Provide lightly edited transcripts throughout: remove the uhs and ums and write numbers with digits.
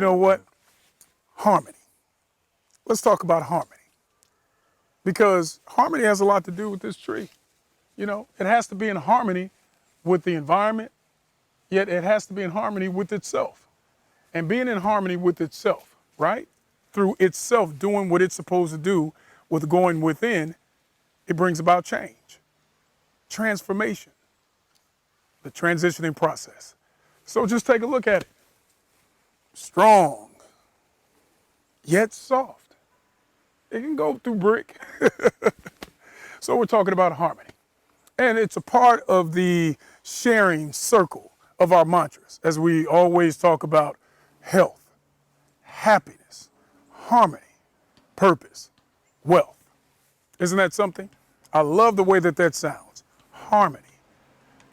know what? Harmony. Let's talk about harmony. Because harmony has a lot to do with this tree. You know, it has to be in harmony with the environment, yet it has to be in harmony with itself. And being in harmony with itself, right? Through itself doing what it's supposed to do with going within, it brings about change, transformation, the transitioning process. So just take a look at it. Strong, yet soft. It can go through brick. So we're talking about harmony. And it's a part of the sharing circle of our mantras, as we always talk about health, happiness, harmony, purpose, wealth. Isn't that something? I love the way that sounds. Harmony.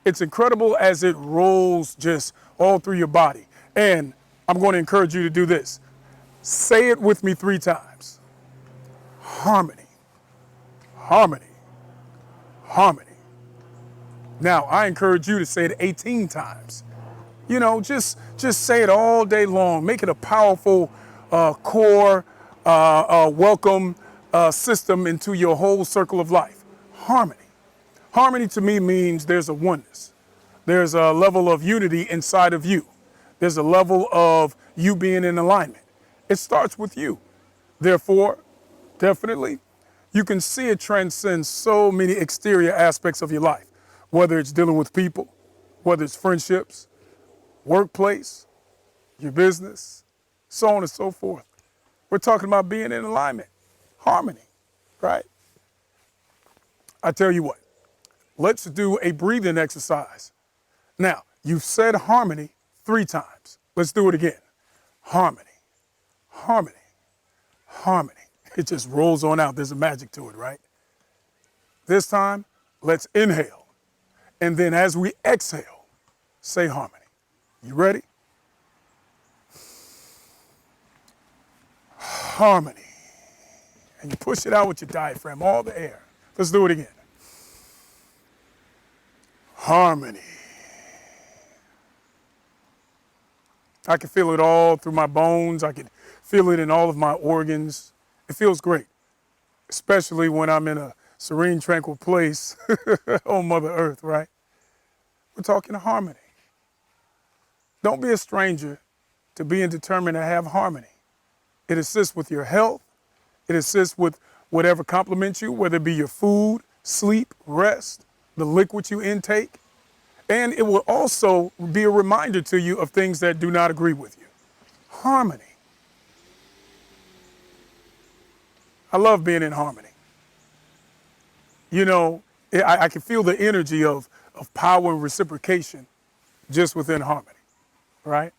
It's incredible as it rolls just all through your body. And I'm going to encourage you to do this. Say it with me 3 times. Harmony, harmony, harmony. Now, I encourage you to say it 18 times. You know, just say it all day long. Make it a powerful core, welcome system into your whole circle of life. Harmony. Harmony to me means there's a oneness. There's a level of unity inside of you. There's a level of you being in alignment. It starts with you. Therefore, definitely, you can see it transcends so many exterior aspects of your life, whether it's dealing with people, whether it's friendships, workplace, your business, so on and so forth. We're talking about being in alignment, harmony, right? I tell you what, let's do a breathing exercise. Now, you've said harmony 3 times. Let's do it again. Harmony, harmony, harmony. It just rolls on out. There's a magic to it, right? This time, let's inhale. And then as we exhale, say harmony. You ready? Harmony. And you push it out with your diaphragm, all the air. Let's do it again. Harmony. I can feel it all through my bones. I can feel it in all of my organs. It feels great, especially when I'm in a serene, tranquil place on Mother Earth, right? We're talking harmony. Don't be a stranger to being determined to have harmony. It assists with your health. It assists with whatever complements you, whether it be your food, sleep, rest, the liquids you intake. And it will also be a reminder to you of things that do not agree with you. Harmony. I love being in harmony. You know, I can feel the energy of power and reciprocation just within harmony, right?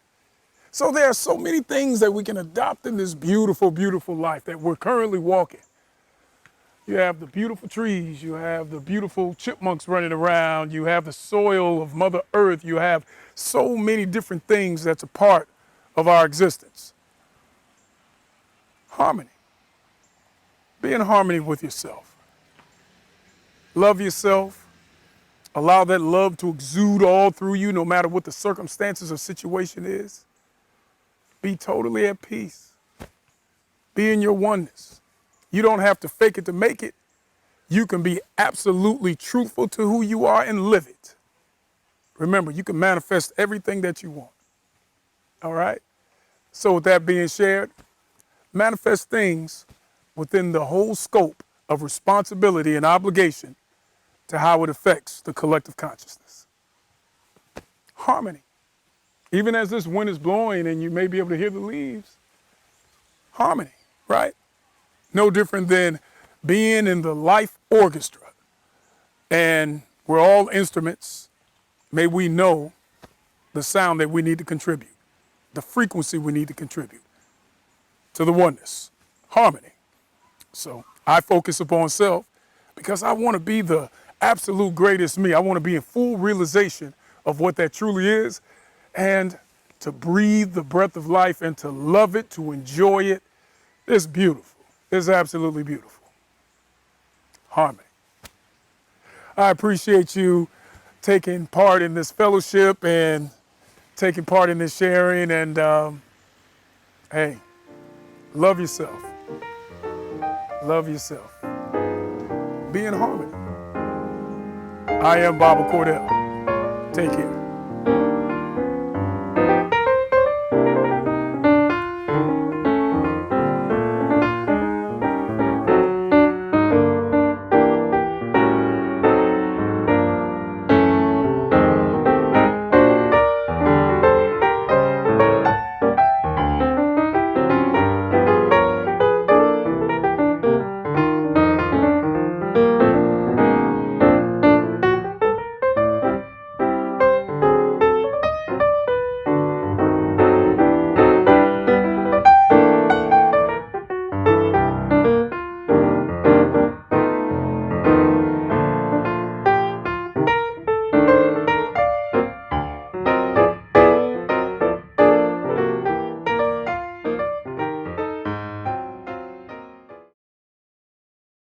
So there are so many things that we can adopt in this beautiful, beautiful life that we're currently walking. You have the beautiful trees, you have the beautiful chipmunks running around, you have the soil of Mother Earth, you have so many different things that's a part of our existence. Harmony. Be in harmony with yourself. Love yourself. Allow that love to exude all through you, no matter what the circumstances or situation is. Be totally at peace. Be in your oneness. You don't have to fake it to make it. You can be absolutely truthful to who you are and live it. Remember, you can manifest everything that you want. All right? So with that being shared, manifest things within the whole scope of responsibility and obligation to how it affects the collective consciousness. Harmony. Even as this wind is blowing and you may be able to hear the leaves, harmony, right? No different than being in the life orchestra. And we're all instruments. May we know the sound that we need to contribute, the frequency we need to contribute to the oneness, harmony. So I focus upon self because I want to be the absolute greatest me. I want to be in full realization of what that truly is and to breathe the breath of life and to love it, to enjoy it. It's beautiful. It's absolutely beautiful. Harmony. I appreciate you taking part in this fellowship and taking part in this sharing. And Hey, love yourself. Love yourself. Be in harmony. I am Baba Cordell. Take care.